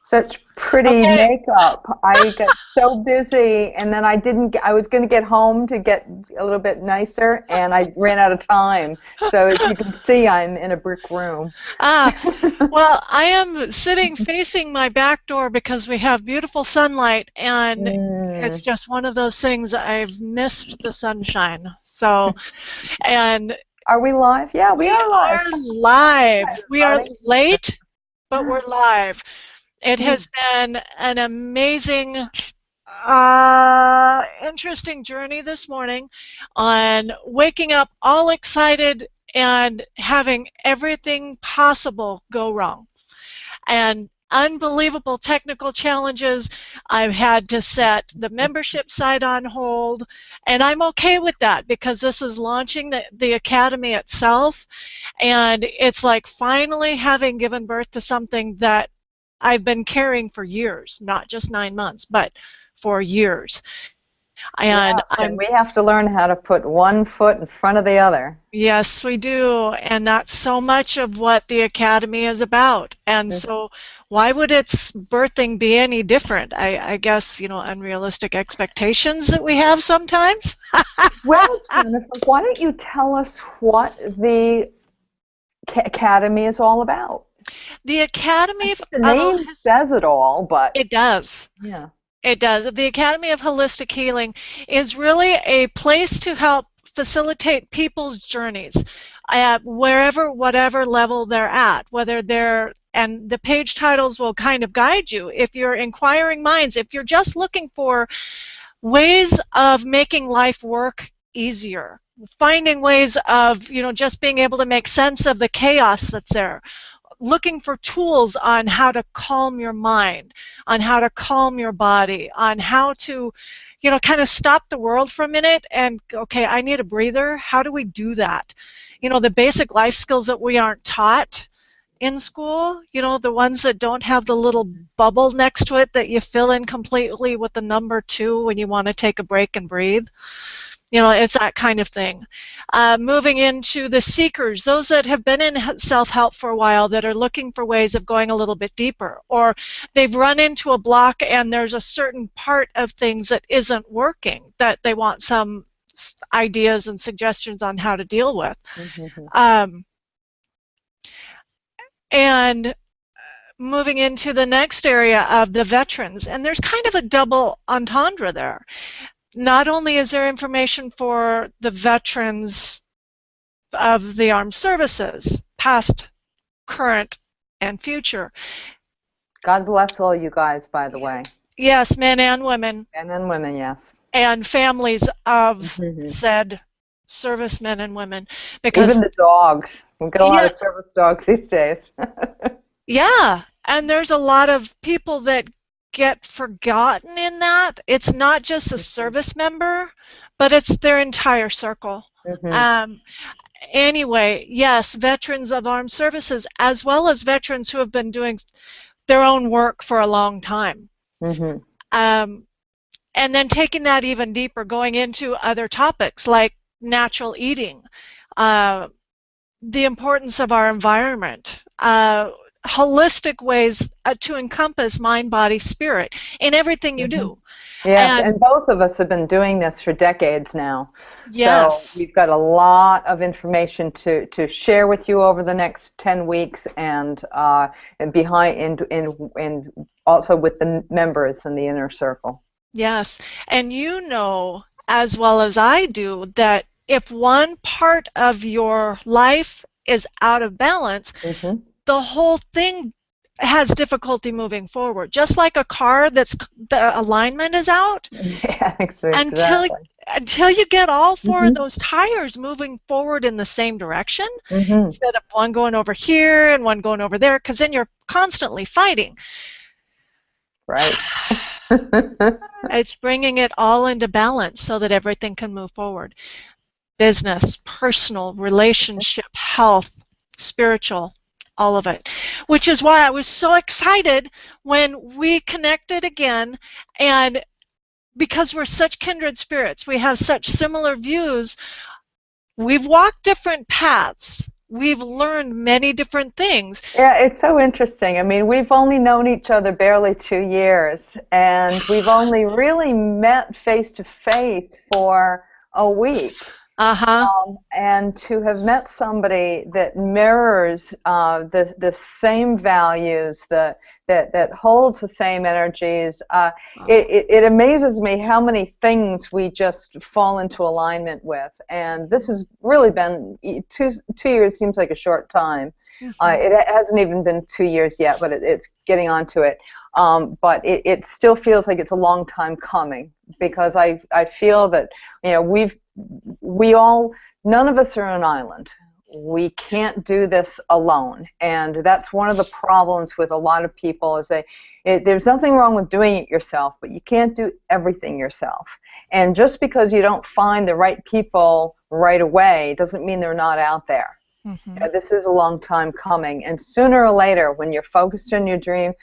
Such pretty Okay. makeup. I got so busy, and then I was going to get home to get a little bit nicer, and I ran out of time. So as you can see, I'm in a brick room. Ah, well, I am sitting facing my back door because we have beautiful sunlight, and it's Mm. just one of those things. I've missed the sunshine. So, and Are we live? Yeah, we we are live. are live. We are Hi, late, but we're live. It everybody. has been an amazing, interesting journey this morning on waking up all excited and having everything possible go wrong. And unbelievable technical challenges. I've had to set the membership site on hold, and I'm okay with that because this is launching the Academy itself, and it's like finally having given birth to something that I've been carrying for years, not just 9 months, but for years. And Yes, and we have to learn how to put one foot in front of the other. yes, we do. And that's so much of what the Academy is about. And so why would its birthing be any different? I guess, unrealistic expectations that we have sometimes. Well, Jennifer, why don't you tell us what the Academy is all about? The Academy of, The name says it all, but it does. yeah. It does. The Academy of Holistic Healing is really a place to help facilitate people's journeys at wherever, whatever level they're at, and the page titles will kind of guide you. If you're inquiring minds, if you're just looking for ways of making life work easier, finding ways of, just being able to make sense of the chaos that's there, looking for tools on how to calm your mind, on how to calm your body, on how to, kind of stop the world for a minute and, okay, I need a breather. How do we do that? The basic life skills that we aren't taught in school, the ones that don't have the little bubble next to it that you fill in completely with the number 2 when you want to take a break and breathe. It's that kind of thing. Moving into the seekers, those that have been in self-help for a while that are looking for ways of going a little bit deeper, or they've run into a block and there's a certain part of things that isn't working that they want some ideas and suggestions on how to deal with. And moving into the next area of the veterans, and there's kind of a double entendre there. Not only is there information for the veterans of the armed services, past, current, and future. God bless all you guys, by the way. Yes, men and women. And then women, yes. And families of said servicemen and women. Because even the dogs. We've got a lot of service dogs these days. Yeah, and there's a lot of people that get forgotten in that. It's not just a service member, but it's their entire circle. Anyway, yes, veterans of armed services, as well as veterans who have been doing their own work for a long time. And then taking that even deeper, going into other topics like natural eating, the importance of our environment, holistic ways to encompass mind, body, spirit in everything you do. Yes, and both of us have been doing this for decades now. Yes. So we've got a lot of information to share with you over the next 10 weeks and also with the members in the inner circle. Yes, and as well as I do that if one part of your life is out of balance, the whole thing has difficulty moving forward. Just like a car the alignment is out. Yeah, exactly. Until you get all 4 of those tires moving forward in the same direction, instead of one going over here and one going over there, because then you're constantly fighting. Right. It's bringing it all into balance so that everything can move forward. Business, personal, relationship, health, spiritual, all of it. Which is why I was so excited when we connected again, and because we're such kindred spirits, we have such similar views. We've walked different paths. we've learned many different things. Yeah, it's so interesting. I mean, we've only known each other barely 2 years, and we've only really met face to face for a week. Uh-huh. And to have met somebody that mirrors the same values, that holds the same energies, it amazes me how many things we just fall into alignment with. And this has really been 2 years seems like a short time. Mhm. It hasn't even been 2 years yet, but it's getting onto it. But it still feels like it's a long time coming, because I feel that, you know, we all, none of us are on an island. We can't do this alone, and that's one of the problems with a lot of people is there's nothing wrong with doing it yourself, but you can't do everything yourself. And just because you don't find the right people right away doesn't mean they're not out there. Mhm. This is a long time coming, and sooner or later, when you're focused on your dream,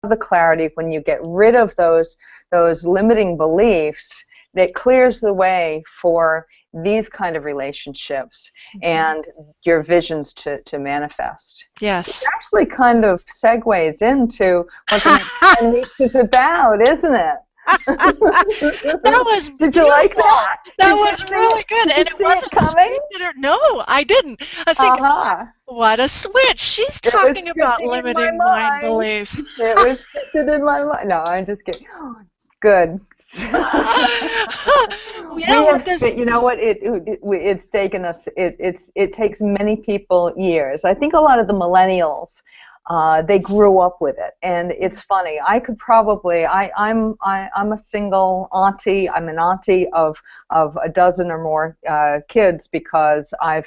the clarity, when you get rid of those limiting beliefs, that clears the way for these kind of relationships and your visions to manifest. It Yes. actually kind of segues into what the next 10 weeks is about, isn't it? That was Did you like beautiful. that? That Did you was really good, did you and it see it wasn't coming? scripted or no, I didn't. I was thinking, Uh-huh. what a switch. She's It was talking about scripting in my limiting mind mind. beliefs. It was scripted in my mind. No, I'm just kidding. Good. We Yeah, with have this. spent, you know what, it's taken us, it takes many people years. I think a lot of the millennials, they grew up with it, and it's funny. I could probably, I'm a single auntie. I'm an auntie of a dozen or more kids, because I'm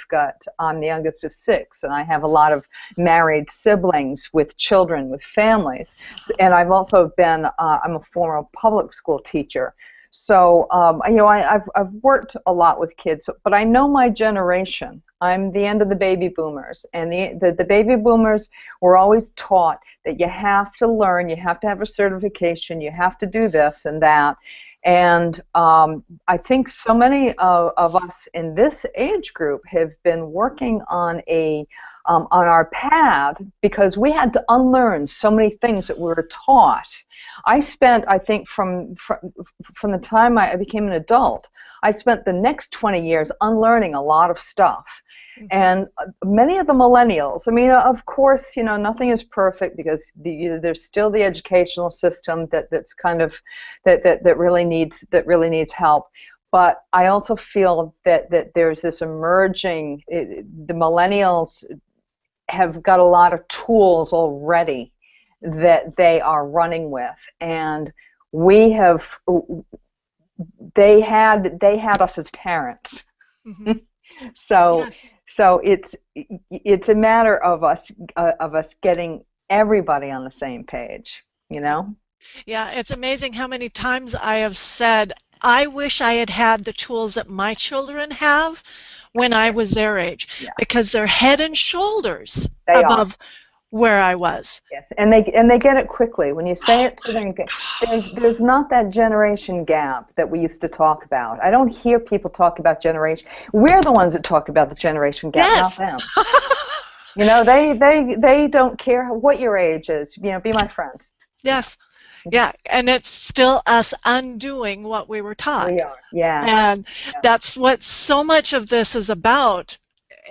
the youngest of six, and I have a lot of married siblings with children, with families. And I've also been, I'm a former public school teacher. So, you know, I've worked a lot with kids, but I know my generation. I'm the end of the baby boomers, and the baby boomers were always taught that you have to learn, you have to have a certification, you have to do this and that. And I think so many of us in this age group have been working on our path, because we had to unlearn so many things that we were taught. I spent, I think, from the time I became an adult, I spent the next 20 years unlearning a lot of stuff. And many of the millennials, I mean, of course, you know, nothing is perfect, because there's still the educational system that's kind of that really needs help. But I also feel that there's this emerging, the millennials have got a lot of tools already that they are running with, and we have they had us as parents. Mm-hmm. So Yes. so it's a matter of us getting everybody on the same page, you know? Yeah, it's amazing how many times I have said, I wish I had had the tools that my children have when I was their age, Yes, because they're head and shoulders they are. above where I was. Yes, and they get it quickly. When you say it to them, there's not that generation gap that we used to talk about. I don't hear people talk about generation. We're the ones that talk about the generation gap, Yes. not them. You know, they don't care what your age is. You know, be my friend. Yes. Yeah, and it's still us undoing what we were taught. We are. Yes. And Yes. that's what so much of this is about.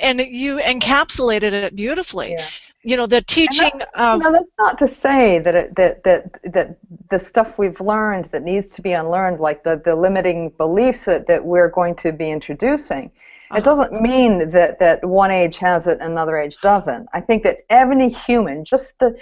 And you encapsulated it beautifully. Yeah. You know, the And teaching of. that's not to say that the stuff we've learned that needs to be unlearned, like the limiting beliefs that we're going to be introducing, it doesn't mean that one age has it and another age doesn't. I think that every human, just the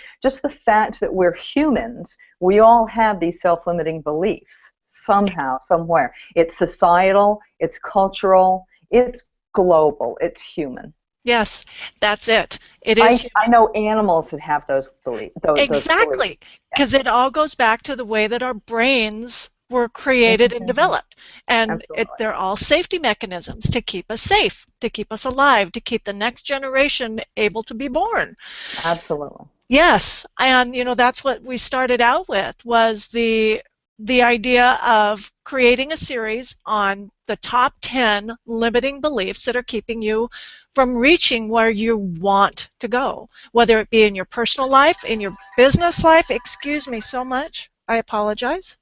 fact that we're humans, we all have these self-limiting beliefs somehow, somewhere. It's societal, it's cultural, it's global, it's human. Yes, that's it. It is I know animals that have those beliefs. exactly, because it all goes back to the way that our brains were created and developed. And Absolutely. they're all safety mechanisms to keep us safe, to keep us alive, to keep the next generation able to be born. Absolutely. Yes, and you know, that's what we started out with, was the the idea of creating a series on the top 10 limiting beliefs that are keeping you from reaching where you want to go, whether it be in your personal life, in your business life. Excuse me so much. I apologize.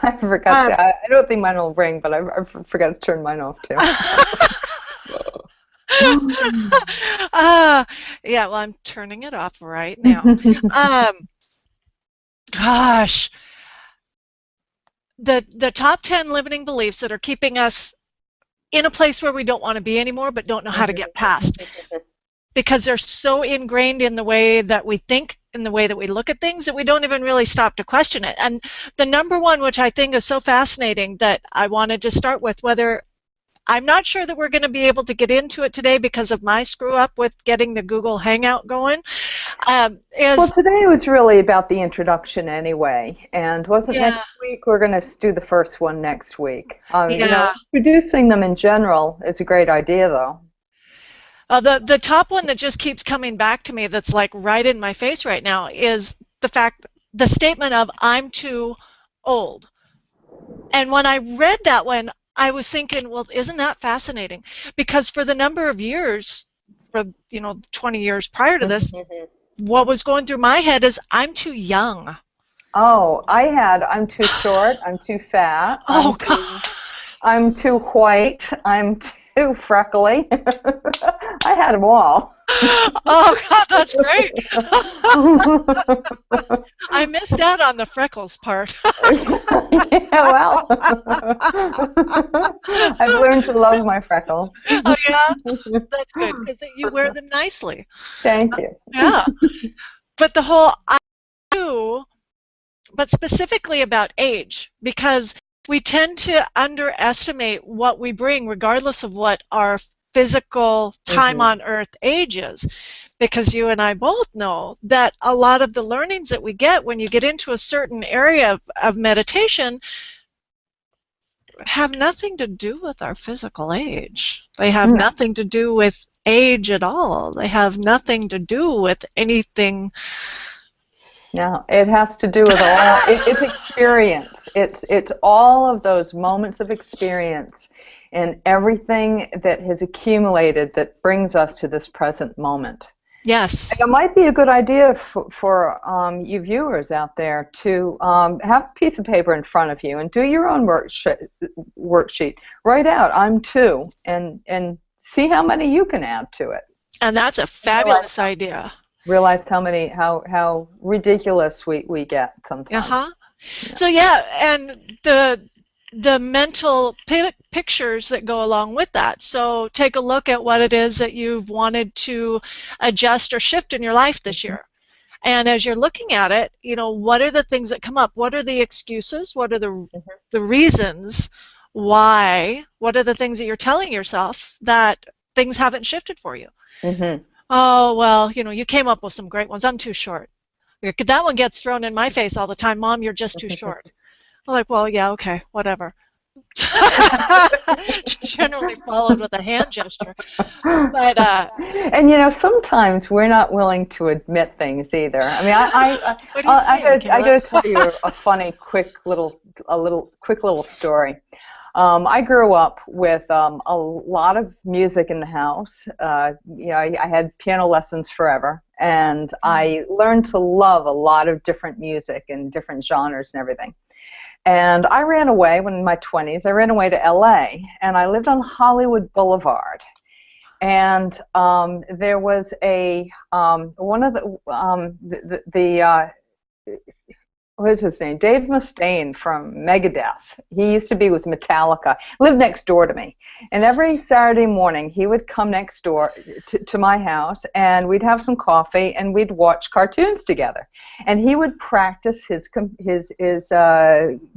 I forgot to. I don't think mine will ring, but I forgot to turn mine off too. Yeah, well, I'm turning it off right now. Gosh, the top 10 limiting beliefs that are keeping us in a place where we don't want to be anymore, but don't know how to get past, because they're so ingrained in the way that we think, in the way that we look at things, that we don't even really stop to question it. And the number one, which I think is so fascinating, that I wanted to start with, whether I'm not sure that we're going to be able to get into it today because of my screw up with getting the Google Hangout going. Well, today was really about the introduction anyway, and wasn't next week? We're going to do the first one next week. You know, introducing them in general is a great idea, though. The top one that just keeps coming back to me, that's like right in my face right now, is the statement of "I'm too old." And when I read that one, I was thinking, well, isn't that fascinating? Because for the number of years, for 20 years prior to this, what was going through my head is I'm too young. Oh, I'm too short, I'm too fat, I'm too white, I'm too freckly. I had them all. Oh, God, that's great. I missed out on the freckles part. Yeah, well, I've learned to love my freckles. Oh, yeah? That's good, because you wear them nicely. Thank you. Yeah. But the whole but specifically about age, because we tend to underestimate what we bring, regardless of what our physical time on earth age is. Because you and I both know that a lot of the learnings that we get when you get into a certain area of meditation have nothing to do with our physical age. They have nothing to do with age at all. They have nothing to do with anything. No, it has to do with it's experience. It's all of those moments of experience and everything that has accumulated that brings us to this present moment. Yes. And it might be a good idea for you viewers out there to have a piece of paper in front of you and do your own worksheet. Write out, I'm two, and see how many you can add to it. And that's a fabulous idea. Realize how ridiculous we get sometimes. Yeah. So and the mental pictures that go along with that. So take a look at what it is that you've wanted to adjust or shift in your life this year. And as you're looking at it, what are the things that come up? What are the excuses? What are the reasons why? What are the things that you're telling yourself that things haven't shifted for you? Oh, well, you came up with some great ones. I'm too short. That one gets thrown in my face all the time. Mom, you're just too short. I'm like, well, yeah, okay, whatever. Generally followed with a hand gesture. But and sometimes we're not willing to admit things either. I mean, I got to tell you a funny, quick little story. I grew up with a lot of music in the house. I had piano lessons forever, and I learned to love a lot of different music and different genres and everything. And I ran away in my 20s. I ran away to LA, and I lived on Hollywood Boulevard. And there was one of what is his name? Dave Mustaine from Megadeth. He used to be with Metallica. Lived next door to me. And every Saturday morning, he would come next door to my house, and we'd have some coffee, and we'd watch cartoons together. And he would practice his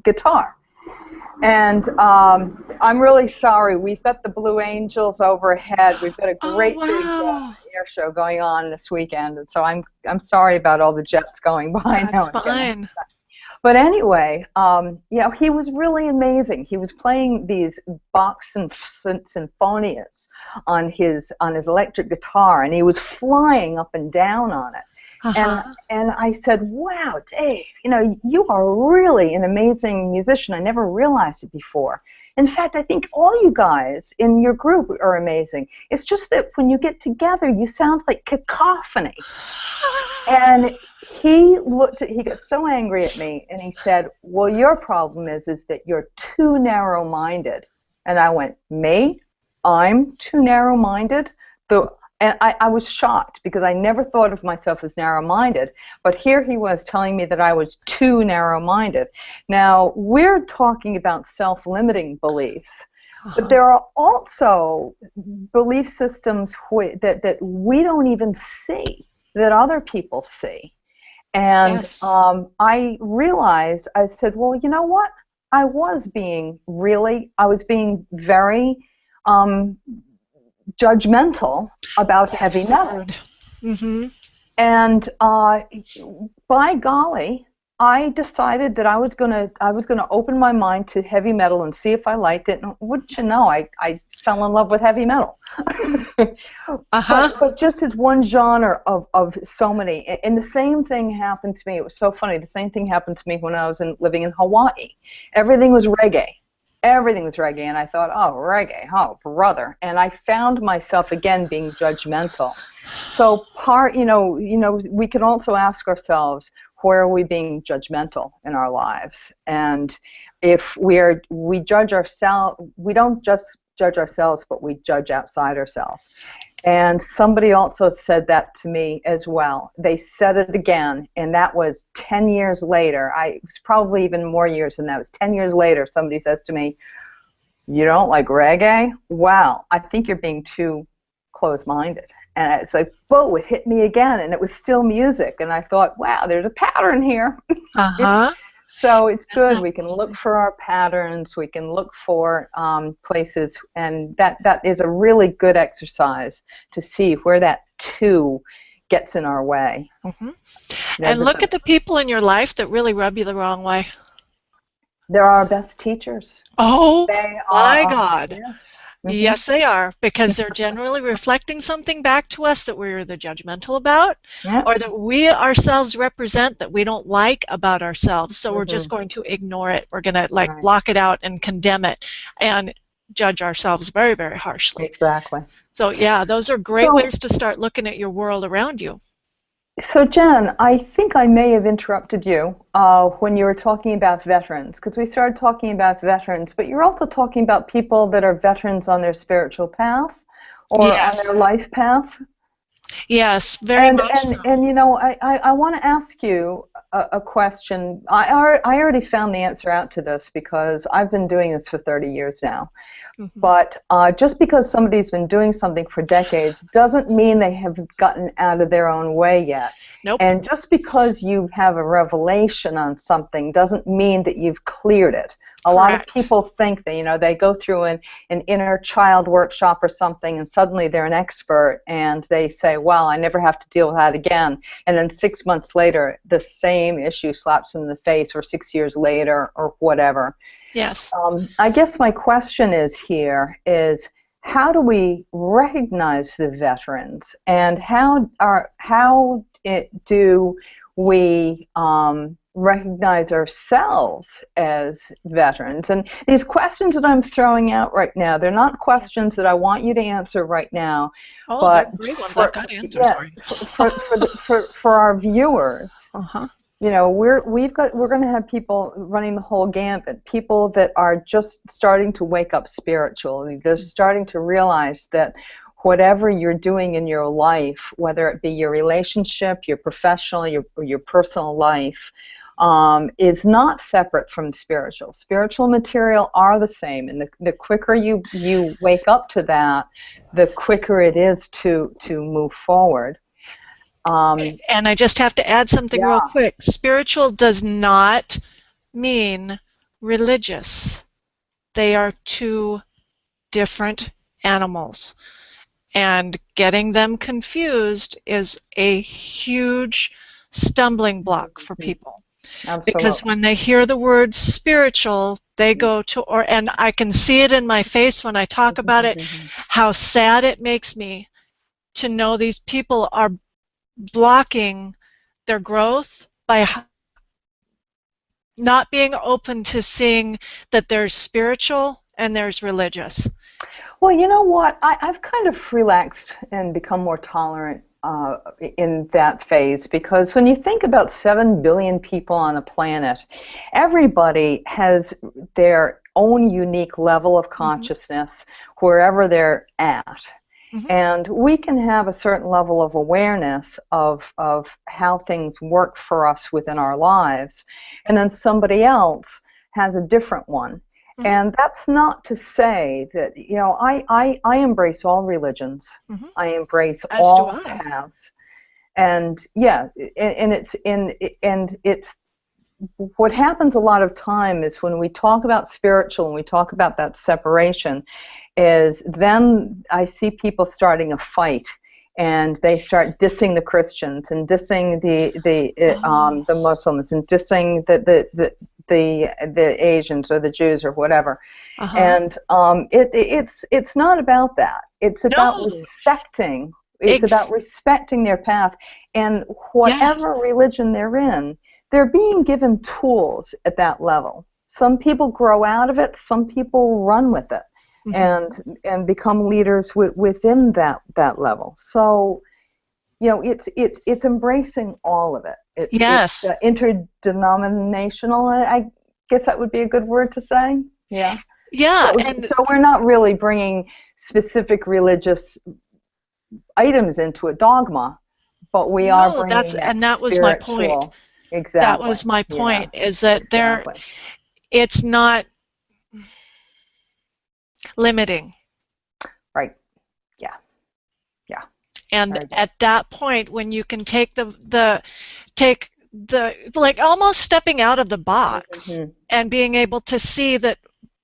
guitar. And I'm really sorry. We've got the Blue Angels overhead. We've got a great big air show going on this weekend, and so I'm sorry about all the jets going by now. That's fine. But anyway, he was really amazing. He was playing these Bach sinfonias on his electric guitar, and he was flying up and down on it. And Uh-huh. and I said, wow, Dave, you are really an amazing musician. I never realized it before. In fact, I think all you guys in your group are amazing. It's just that when you get together, you sound like cacophony. And he got so angry at me, and he said, well, your problem is that you're too narrow-minded. And I went, me? I'm too narrow-minded? And I was shocked because I never thought of myself as narrow-minded, but here he was telling me that I was too narrow-minded. Now, we're talking about self-limiting beliefs, but there are also belief systems that we don't even see, that other people see. And Yes. I realized, I said, well, you know what? I was being very judgmental about heavy That's the metal. word. Mm-hmm. And by golly, I decided that I was gonna open my mind to heavy metal and see if I liked it. And wouldn't you know, I fell in love with heavy metal. Uh-huh. But just as one genre of so many. And the same thing happened to me. It was so funny. The same thing happened to me when I was living in Hawaii. Everything was reggae. Everything was reggae, and I thought, oh, reggae, oh, brother. And I found myself again being judgmental. So we can also ask ourselves, where are we being judgmental in our lives? And if we judge ourselves, we don't just judge ourselves, but we judge outside ourselves. And somebody also said that to me as well. They said it again, and that was 10 years later. It was probably even more years than that. It was 10 years later. Somebody says to me, you don't like reggae? Wow, I think you're being too closed-minded. And it's like, whoa, it hit me again, and it was still music. And I thought, wow, there's a pattern here. Uh-huh. So it's good. Isn't We can look for our patterns. We can look for places, and that is a really good exercise to see where that too gets in our way. Mm-hmm. And look at the people in your life that really rub you the wrong way. They're our best teachers. Oh, They are my God. Yeah. Yes, they are, because they're generally reflecting something back to us that we're either judgmental about Yeah. or that we ourselves represent that we don't like about ourselves. So we're just going to ignore it. We're going to Right. block it out and condemn it and judge ourselves very, very harshly. Exactly. So yeah, those are great ways to start looking at your world around you. So Jen, I think I may have interrupted you when you were talking about veterans, because we started talking about veterans, but you're also talking about people that are veterans on their spiritual path or Yes. on their life path. Yes, very much so. And I want to ask you a question. I already found the answer out to this because I've been doing this for 30 years now. Mm-hmm. But just because somebody's been doing something for decades doesn't mean they have gotten out of their own way yet. Nope. And just because you have a revelation on something doesn't mean that you've cleared it. A lot of people think that, they go through an inner child workshop or something and suddenly they're an expert and they say, well, I never have to deal with that again. And then 6 months later, the same issue slaps them in the face, or 6 years later, or whatever. Yes. I guess my question is how do we recognize the veterans, and how do we recognize ourselves as veterans? And these questions that I'm throwing out right now, they're not questions that I want you to answer right now. Oh, but they're great ones. I've got answers for you. For our viewers. Uh-huh. We're going to have people running the whole gambit, people that are just starting to wake up spiritually. They're starting to realize that whatever you're doing in your life, whether it be your relationship, your professional, your personal life, is not separate from spiritual. Spiritual material are the same, and the quicker you wake up to that, the quicker it is to move forward. And I just have to add something real quick. Spiritual does not mean religious. They are two different animals. And getting them confused is a huge stumbling block for people. Absolutely. Because when they hear the word spiritual, they go to, and I can see it in my face when I talk about it, how sad it makes me to know these people are blocking their growth by not being open to seeing that there's spiritual and there's religious. Well, you know what? I've kind of relaxed and become more tolerant in that phase, because when you think about 7 billion people on the planet, everybody has their own unique level of consciousness wherever they're at. And we can have a certain level of awareness of how things work for us within our lives, and then somebody else has a different one. And that's not to say that, you know, I embrace all religions. I embrace all paths. And yeah, and it's what happens a lot of time is when we talk about spiritual and we talk about that separation, is then I see people starting a fight, and they start dissing the Christians and dissing the Muslims and dissing the Asians or the Jews or whatever. And it's not about that. It's about respecting. It's about respecting their path, and whatever religion they're in, they're being given tools at that level. Some people grow out of it. Some people run with it. And become leaders within that level. So, you know, it's embracing all of it. It's interdenominational. I guess that would be a good word to say. Yeah. Yeah. So we're not really bringing specific religious items into a dogma, but we are bringing that was my point. Exactly. That was my point. Is that it's not limiting. Right. Yeah. And at that point, when you can take the like almost stepping out of the box and being able to see that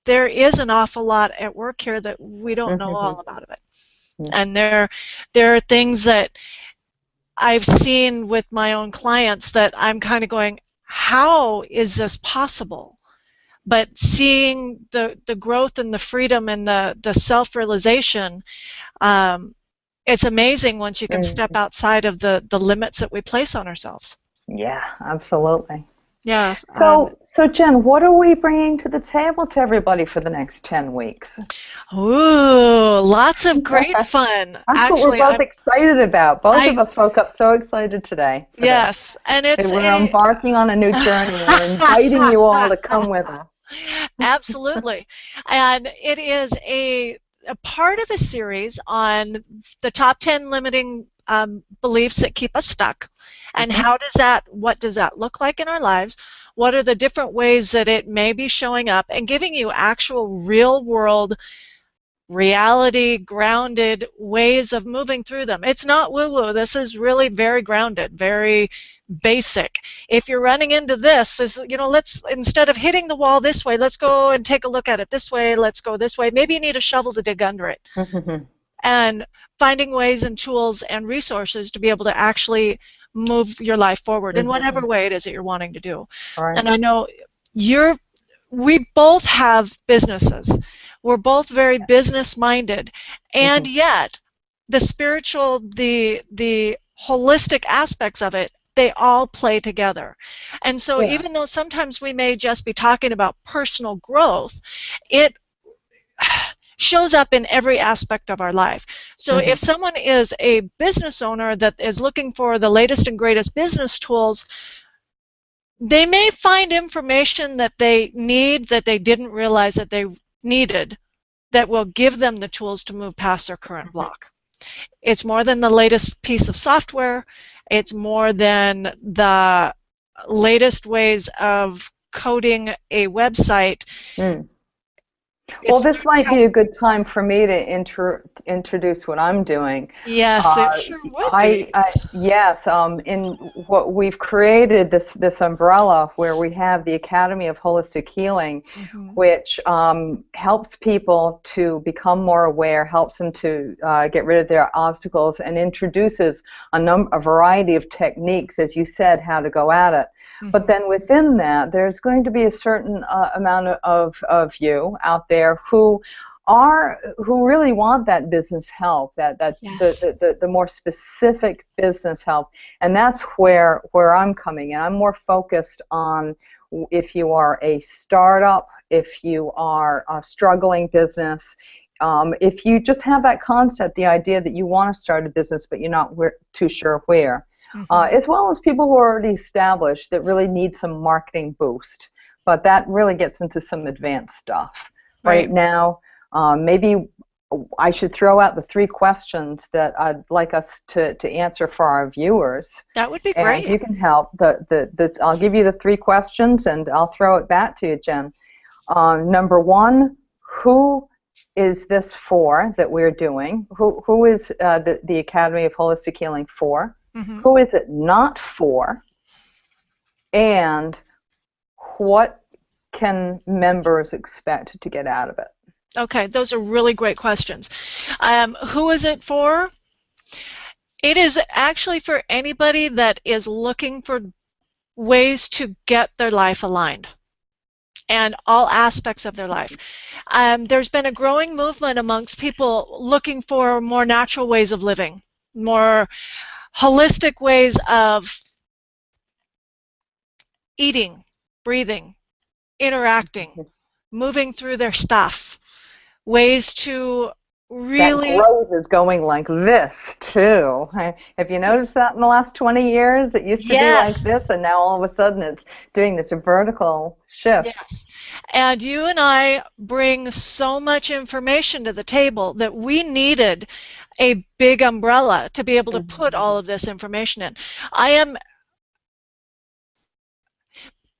there is an awful lot at work here that we don't know all about of it. And there are things that I've seen with my own clients that I'm kind of going, how is this possible? But seeing the growth and the freedom and the self-realization, it's amazing once you can step outside of the limits that we place on ourselves. Yeah, absolutely. Yeah. So Jen, what are we bringing to the table to everybody for the next 10 weeks? Ooh, lots of great fun. That's what we're both excited about. Both of us woke up so excited today. Yes, and we're embarking on a new journey. We're inviting you all to come with us. Absolutely. And it is a part of a series on the top 10 limiting beliefs that keep us stuck, and what does that look like in our lives? What are the different ways that it may be showing up, and giving you actual real world, reality grounded ways of moving through them. It's not woo-woo. This is really very grounded, very basic. If you're running into this, let's, instead of hitting the wall this way, let's go and take a look at it this way. Let's go this way. Maybe you need a shovel to dig under it. And finding ways and tools and resources to be able to actually move your life forward in whatever way it is that you're wanting to do. And I know we both have businesses. We're both very business-minded, and yet the spiritual, the holistic aspects of it, they all play together. And so even though sometimes we may just be talking about personal growth, it shows up in every aspect of our life. So if someone is a business owner that is looking for the latest and greatest business tools, they may find information that they need that they didn't realize that they needed, that will give them the tools to move past their current block. It's more than the latest piece of software. It's more than the latest ways of coding a website. Well, this might be a good time for me to introduce what I'm doing. Yes, it sure would be. Yes, in what we've created, this umbrella where we have the Academy of Holistic Healing, which helps people to become more aware, helps them to get rid of their obstacles, and introduces a variety of techniques, as you said, how to go at it. But then within that, there's going to be a certain amount of you out there who who really want that business help, Yes. the more specific business help, and that's where I'm coming in. I'm more focused on if you are a startup, if you are a struggling business, if you just have that concept, the idea that you want to start a business but you're not too sure where, as well as people who are already established that really need some marketing boost. But that really gets into some advanced stuff. Right now, maybe I should throw out the 3 questions that I'd like us to answer for our viewers. That would be And great. you can help. I'll give you the 3 questions, and I'll throw it back to you, Jen. Number 1, who is this for that we're doing? Who is the Academy of Holistic Healing for? Who is it not for? And what can members expect to get out of it? Okay, those are really great questions. Who is it for? It is actually for anybody that is looking for ways to get their life aligned and all aspects of their life. There's been a growing movement amongst people looking for more natural ways of living, more holistic ways of eating, breathing, interacting, moving through their stuff, ways to really... That growth is going like this, too. Have you noticed that in the last 20 years? It used to be like this, and now all of a sudden it's doing this vertical shift. Yes. And you and I bring so much information to the table that we needed a big umbrella to be able to put all of this information in.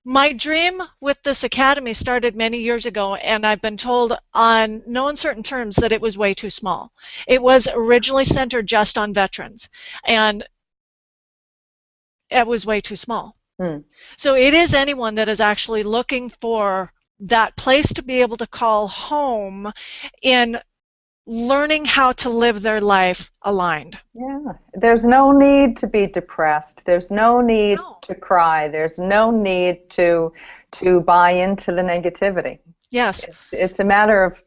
My dream with this academy started many years ago, and I've been told on no uncertain terms that it was way too small. It was originally centered just on veterans, and it was way too small. So it is anyone that is actually looking for that place to be able to call home in learning how to live their life aligned. Yeah, there's no need to be depressed. There's no need to cry. There's no need to buy into the negativity. Yes. It's a matter of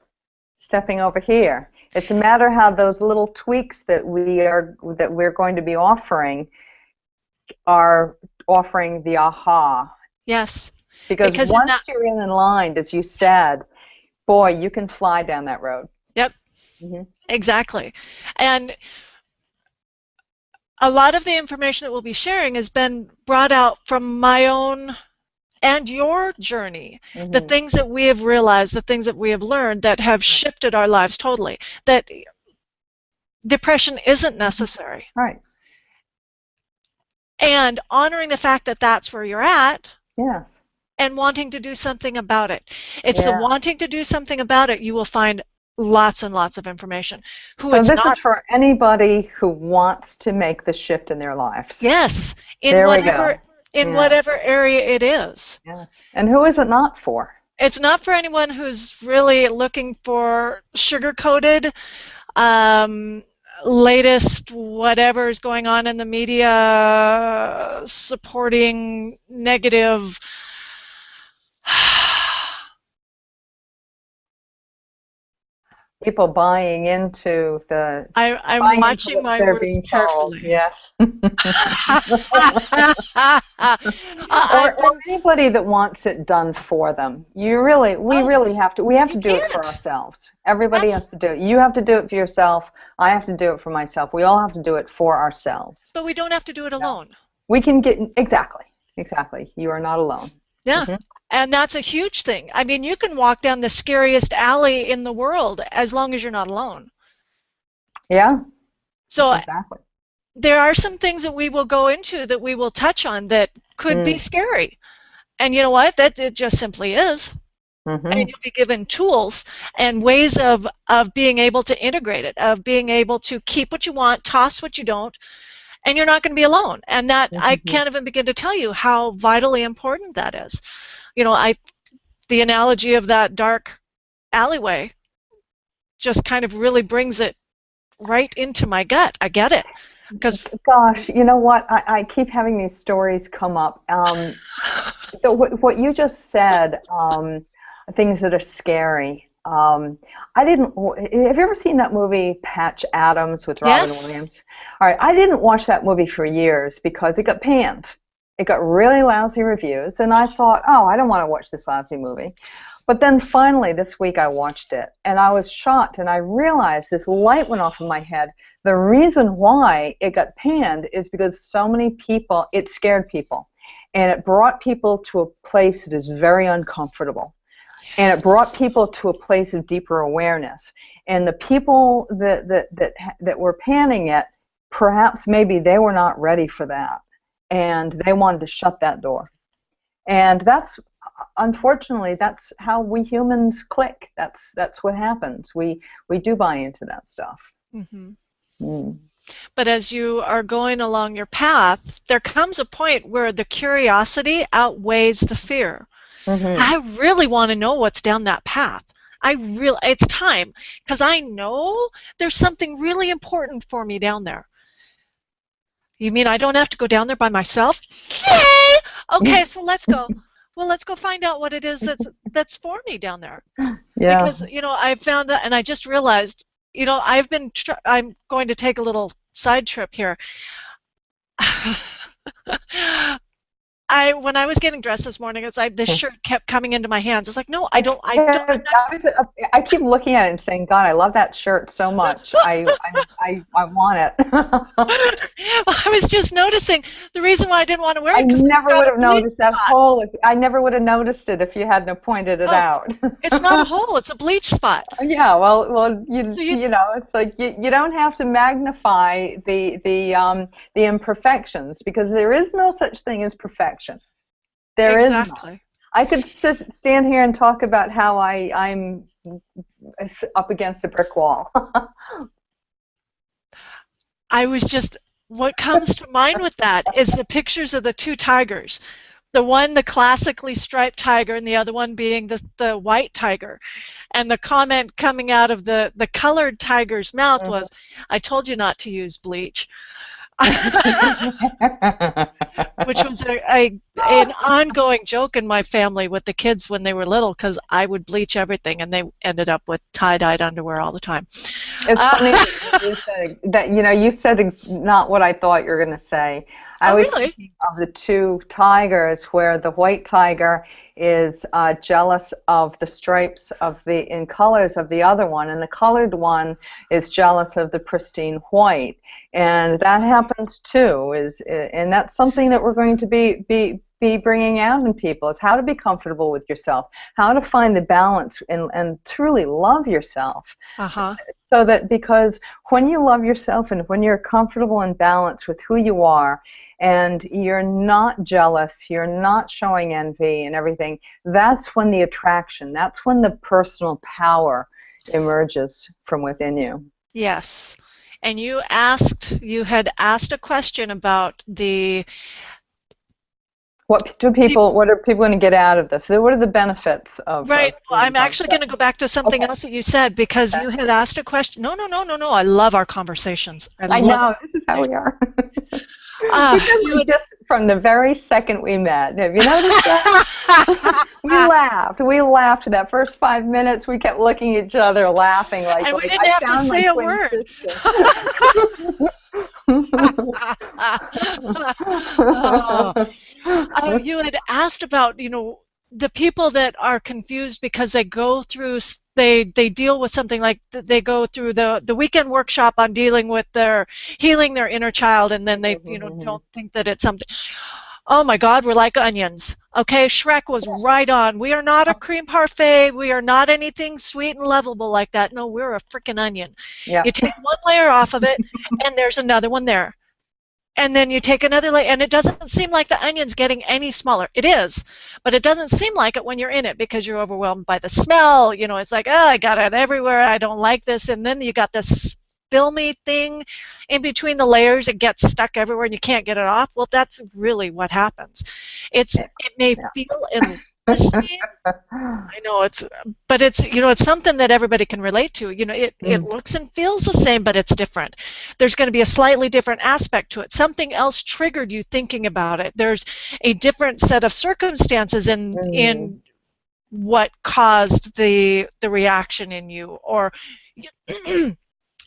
stepping over here. It's a matter how those little tweaks that we're going to be offering are offering the aha. Yes. Because once you're in line, as you said, boy, you can fly down that road. Yep. Exactly. And a lot of the information that we'll be sharing has been brought out from my own and your journey, the things that we have realized, the things that we have learned that have shifted our lives totally, that depression isn't necessary. Right. And honoring the fact that that's where you're at. Yes. And wanting to do something about it. It's the wanting to do something about it you will find lots and lots of information. So this is for anybody who wants to make the shift in their lives. Yes, whatever area it is. Yes. And who is it not for? It's not for anyone who's really looking for sugar-coated, latest whatever is going on in the media, supporting negative. People buying into the... I'm watching my words carefully. Yes. Or anybody that wants it done for them. We really have to do it for ourselves. Everybody has to do it. You have to do it for yourself. I have to do it for myself. We all have to do it for ourselves. But we don't have to do it alone. We can get... Exactly. You are not alone. Yeah. And that's a huge thing. I mean, you can walk down the scariest alley in the world as long as you're not alone. Yeah. So there are some things that we will go into, that we will touch on, that could be scary. And you know what? That it just simply is. And you'll be given tools and ways of being able to integrate it, of being able to keep what you want, toss what you don't, and you're not going to be alone. And that I can't even begin to tell you how vitally important that is. You know, the analogy of that dark alleyway just kind of really brings it right into my gut. I get it. Because gosh, you know what? I keep having these stories come up. So what you just said, things that are scary. I didn't. Have you ever seen that movie Patch Adams with Robin Yes. Williams? All right, I didn't watch that movie for years because it got panned. It got really lousy reviews, and I thought, oh, I don't want to watch this lousy movie. But then finally this week I watched it, and I was shocked, and I realized this light went off in my head. The reason why it got panned is because so many people, it scared people, and it brought people to a place that is very uncomfortable. And it brought people to a place of deeper awareness. And the people that were panning it, perhaps maybe they were not ready for that, and they wanted to shut that door. And that's, unfortunately, that's how we humans click. That's what happens. We do buy into that stuff. Hmm. Mm. But as you are going along your path, there comes a point where the curiosity outweighs the fear. Mm-hmm. I really want to know what's down that path. It's time, because I know there's something really important for me down there. You mean I don't have to go down there by myself? Yay! Okay, so let's go. Well, let's go find out what it is that's for me down there. Yeah. Because, I found that, and I just realized, I'm going to take a little side trip here. When I was getting dressed this morning, it's like this shirt kept coming into my hands. It's like, no, I don't. I keep looking at it and saying, God, I love that shirt so much. I want it. I was just noticing the reason why I didn't want to wear it. I never would have noticed that hole. I never would have noticed it if you hadn't pointed it out. It's not a hole; it's a bleach spot. Yeah, well, you know, it's like you don't have to magnify the imperfections, because there is no such thing as perfection. There is not. I could stand here and talk about how I'm up against a brick wall. What comes to mind with that is the pictures of the two tigers. The one, the classically striped tiger, and the other one being the white tiger. And the comment coming out of the colored tiger's mouth was, I told you not to use bleach. Which was an ongoing joke in my family with the kids when they were little, because I would bleach everything and they ended up with tie-dyed underwear all the time. It's funny that you said not what I thought you were going to say. I was thinking of the two tigers, where the white tiger is jealous of the stripes in colors of the other one, and the colored one is jealous of the pristine white. And that happens too, and that's something that we're going to be bringing out in people. It's how to be comfortable with yourself, how to find the balance and truly love yourself. So that, because when you love yourself and when you're comfortable and balanced with who you are, and you're not jealous, you're not showing envy and everything, that's when the attraction, that's when the personal power emerges from within you. Yes. And you had asked a question about what are people going to get out of this? What are the benefits of? Right. Well, I'm actually going to go back to something else that you said, because you had asked a question. No. I love our conversations. I know. This is how we are. Just from the very second we met. Have you noticed that? We laughed that first 5 minutes. We kept looking at each other, laughing like. And we didn't have to say a word. You had asked about, the people that are confused because they go through, they deal with something like, they go through the weekend workshop on dealing with healing their inner child, and then they don't think that it's something. Oh my God, we're like onions. Okay, Shrek was right on. We are not a cream parfait. We are not anything sweet and lovable like that. No, we're a freaking onion. Yeah. You take one layer off of it, and there's another one there. And then you take another layer, and it doesn't seem like the onion's getting any smaller. It is, but it doesn't seem like it when you're in it, because you're overwhelmed by the smell. It's like, oh, I got it everywhere. I don't like this. And then you got this filmy thing in between the layers. It gets stuck everywhere, and you can't get it off. Well, that's really what happens. It may feel in the same. I know but it's something that everybody can relate to. It looks and feels the same, but it's different. There's going to be a slightly different aspect to it. Something else triggered you thinking about it. There's a different set of circumstances in what caused the reaction in you, or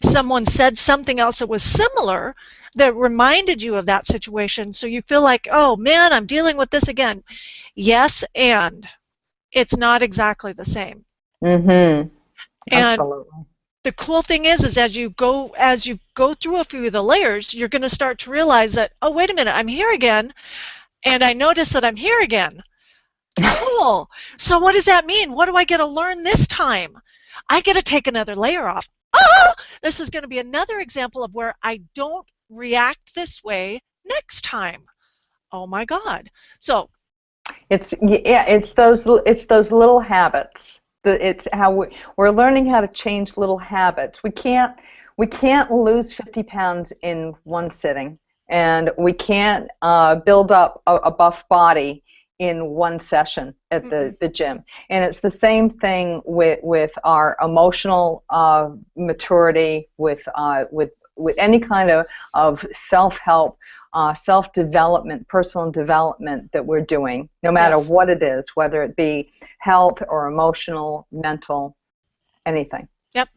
someone said something else that was similar that reminded you of that situation, so you feel like, oh man, I'm dealing with this again. Yes, and it's not exactly the same. Mm-hmm. And Absolutely. the cool thing is as you go through a few of the layers, you're going to start to realize that, oh, wait a minute, I'm here again, and I notice that I'm here again. Cool. So what does that mean? What do I get to learn this time? I get to take another layer off. Ah! This is going to be another example of where I don't react this way next time. Oh my God. So it's those little habits. It's how we're learning how to change little habits. We can't lose 50 pounds in one sitting, and we can't build up a buff body in one session at the gym. And it's the same thing with our emotional maturity, with any kind of self-help, self-development, personal development that we're doing, no matter yes. what it is, whether it be health or emotional, mental, anything. Yep.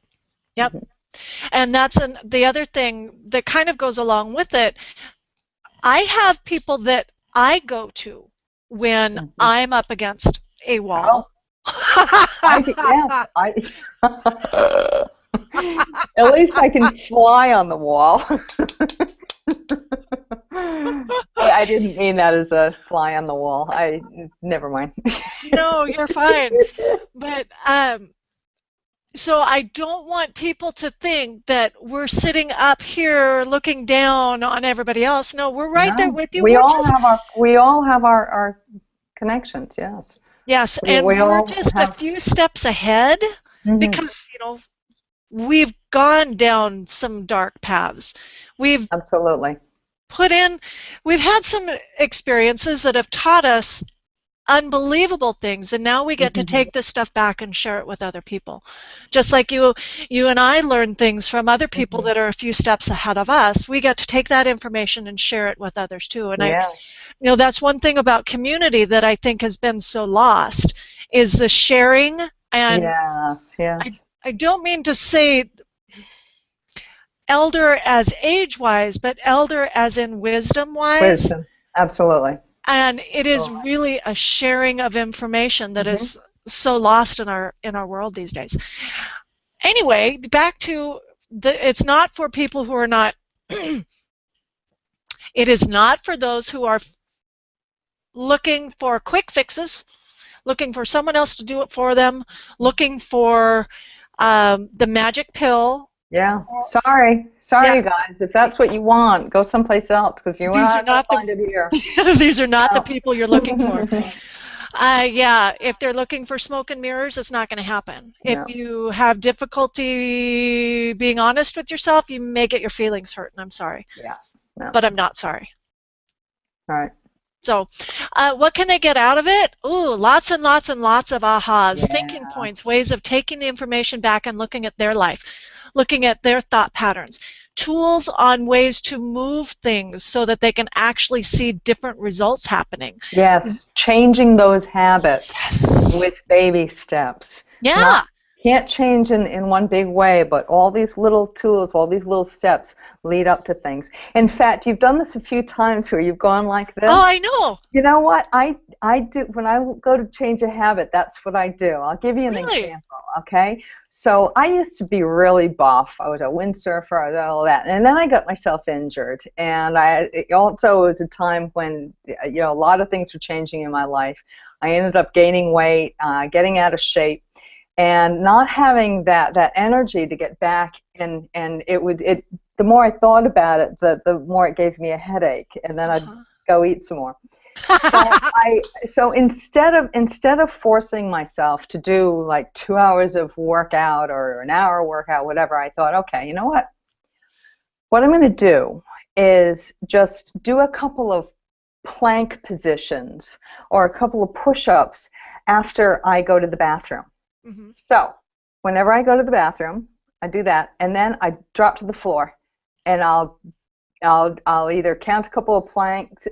Yep. Mm-hmm. And that's the other thing that kind of goes along with it. I have people that I go to when Mm-hmm. I'm up against a wall. At least I can fly on the wall. I didn't mean that as a fly on the wall. Never mind. No, you're fine. But so I don't want people to think that we're sitting up here looking down on everybody else. No, we're right there with you. We all have our connections. Yes. Yes, and we're just a few steps ahead because, we've gone down some dark paths. We've absolutely we've had some experiences that have taught us unbelievable things, and now we get to take this stuff back and share it with other people. Just like you and I learn things from other people that are a few steps ahead of us. We get to take that information and share it with others too. And that's one thing about community that I think has been so lost, is the sharing. And yes. I don't mean to say elder as age-wise, but elder as in wisdom-wise. Wisdom, absolutely. And it is really a sharing of information that is so lost in our world these days. Anyway, back to it's not for people who are not. It is not for those who are looking for quick fixes, looking for someone else to do it for them, looking for the magic pill. Yeah. Sorry, you guys. If that's what you want, go someplace else, because you're not going to find it here. These are not the people you're looking for. If they're looking for smoke and mirrors, it's not going to happen. No. If you have difficulty being honest with yourself, you may get your feelings hurt, and I'm sorry. Yeah. No. But I'm not sorry. All right. So what can they get out of it? Ooh, lots and lots and lots of ahas, thinking points, ways of taking the information back and looking at their life, looking at their thought patterns, tools on ways to move things so that they can actually see different results happening. Yes, changing those habits with baby steps. Yeah. Can't change in one big way, but all these little tools, all these little steps lead up to things. In fact, you've done this a few times where you've gone like this. Oh, I know. You know what? I do, when I go to change a habit, that's what I do. I'll give you an example, okay? So I used to be really buff. I was a windsurfer, I was all that. And then I got myself injured. And it also was a time when, a lot of things were changing in my life. I ended up gaining weight, getting out of shape, and not having that energy to get back, and the more I thought about it, the more it gave me a headache, and then I'd go eat some more. So instead of forcing myself to do like 2 hours of workout or an hour workout, whatever, I thought, okay, you know what? What I'm going to do is just do a couple of plank positions or a couple of push-ups after I go to the bathroom. So whenever I go to the bathroom, I do that, and then I drop to the floor, and I'll either count a couple of planks,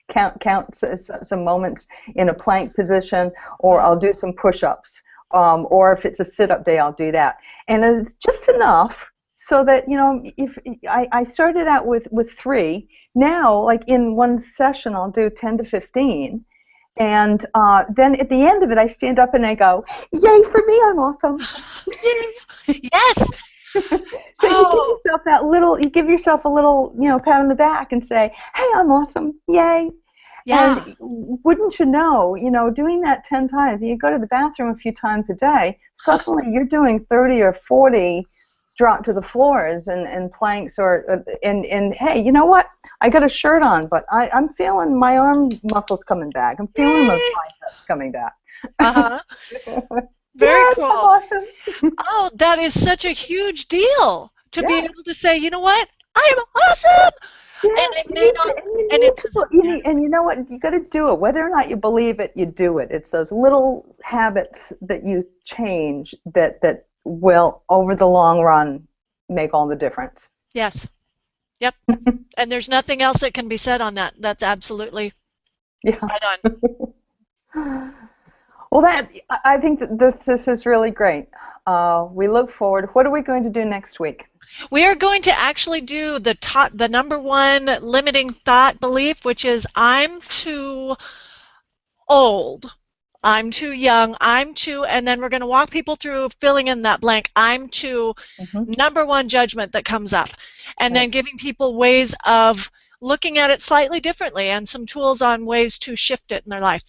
count some moments in a plank position, or I'll do some push-ups. Or if it's a sit-up day, I'll do that. And it's just enough so that, if I started out with 3. Now, like in one session, I'll do 10 to 15. And then at the end of it, I stand up and I go, yay, for me, I'm awesome. Yes. So you give yourself a little, pat on the back and say, hey, I'm awesome, yay. Yeah. And wouldn't you know, doing that 10 times, you go to the bathroom a few times a day, suddenly you're doing 30 or 40 drop to the floors and planks, and hey, you know what? I got a shirt on, but I'm feeling my arm muscles coming back. I'm feeling those biceps coming back. Very cool. Awesome. Oh, that is such a huge deal to be able to say, you know what? I'm awesome. Yes, and you know what? You got to do it. Whether or not you believe it, you do it. It's those little habits that you change that will, over the long run, make all the difference. Yes. Yep. And there's nothing else that can be said on that. That's absolutely right on. Well, I think that this is really great. We look forward. What are we going to do next week? We are going to actually do the #1 limiting thought belief, which is I'm too old, I'm too young, and then we're going to walk people through filling in that blank, I'm too, #1 judgment that comes up, and then giving people ways of looking at it slightly differently and some tools on ways to shift it in their life.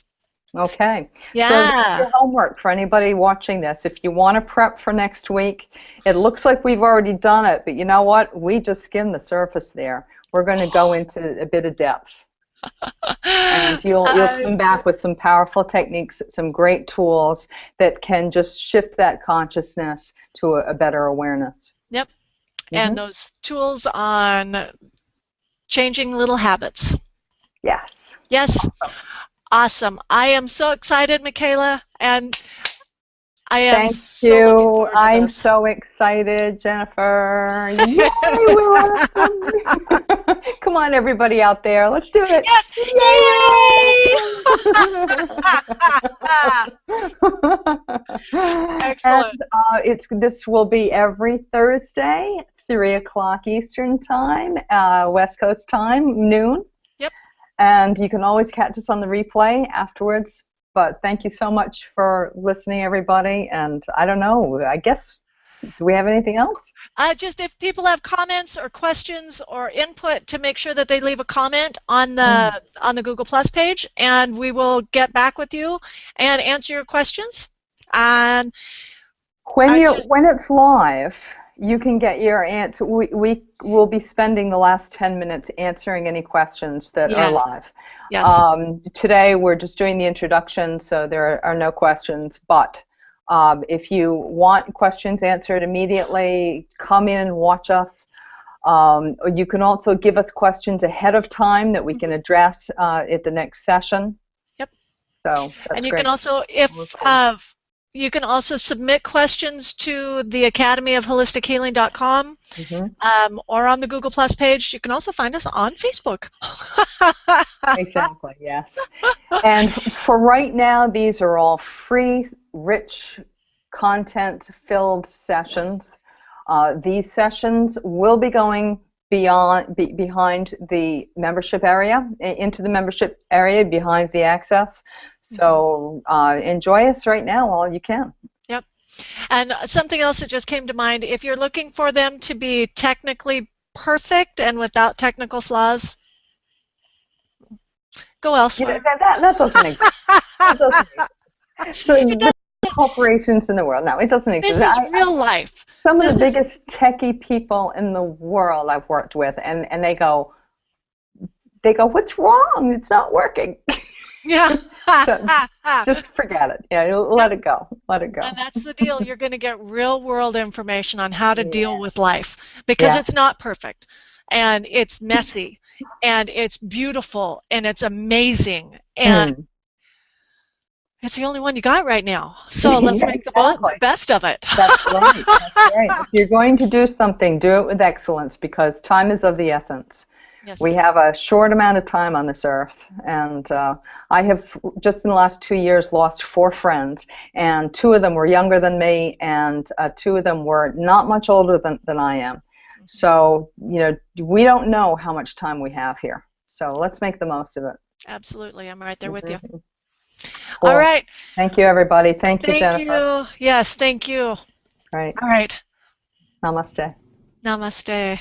Okay. Yeah. So that's your homework for anybody watching this. If you want to prep for next week, it looks like we've already done it, but you know what? We just skimmed the surface there. We're going to go into a bit of depth. And you'll come back with some powerful techniques, some great tools that can just shift that consciousness to a better awareness. Yep. And those tools on changing little habits. Yes. Yes. Awesome. I am so excited, Michaela, and I am so looking forward to I'm this. so excited, Jennifer. Yay, we're awesome. Come on, everybody out there. Let's do it. Yes. Yay! Excellent. And this will be every Thursday, 3 o'clock Eastern Time, West Coast time, noon. Yep. And you can always catch us on the replay afterwards. But thank you so much for listening, everybody. And I don't know, I guess, do we have anything else? Just if people have comments or questions or input, to make sure that they leave a comment on the Google Plus page, and we will get back with you and answer your questions. And when it's live, you can get your answer. We will be spending the last 10 minutes answering any questions that are live. Yes. Today we're just doing the introduction, so there are no questions. But if you want questions answered immediately, come in and watch us. You can also give us questions ahead of time that we can address at the next session. Yep. So that's and you great. can also, you can also submit questions to the academyofholistichealing.com or on the Google Plus page. You can also find us on Facebook. Exactly, yes. And for right now, these are all free, rich, content-filled sessions. These sessions will be going behind the membership area, into the membership area behind the access. So enjoy us right now while you can. Yep. And something else that just came to mind, if you're looking for them to be technically perfect and without technical flaws, go elsewhere. That doesn't exist. That doesn't exist. So the corporations in the world, no, it doesn't exist. This is real life. Some of the biggest techie people in the world I've worked with, and they go, what's wrong? It's not working. Yeah. So just forget it. Yeah, let it go. Let it go. And that's the deal. You're going to get real world information on how to deal with life, because it's not perfect, and it's messy, and it's beautiful, and it's amazing, and it's the only one you got right now. So let's make the best of it. That's right. That's right. If you're going to do something, do it with excellence, because time is of the essence. Yes, We it is. have a short amount of time on this earth, and I have just in the last 2 years lost 4 friends, and 2 of them were younger than me, and 2 of them were not much older than I am. So, we don't know how much time we have here. So let's make the most of it. Absolutely. I'm right there with you. All Cool. right. Thank you, everybody. Thank you, Thank Jennifer. you. Yes, thank you. Right. All right. Namaste. Namaste.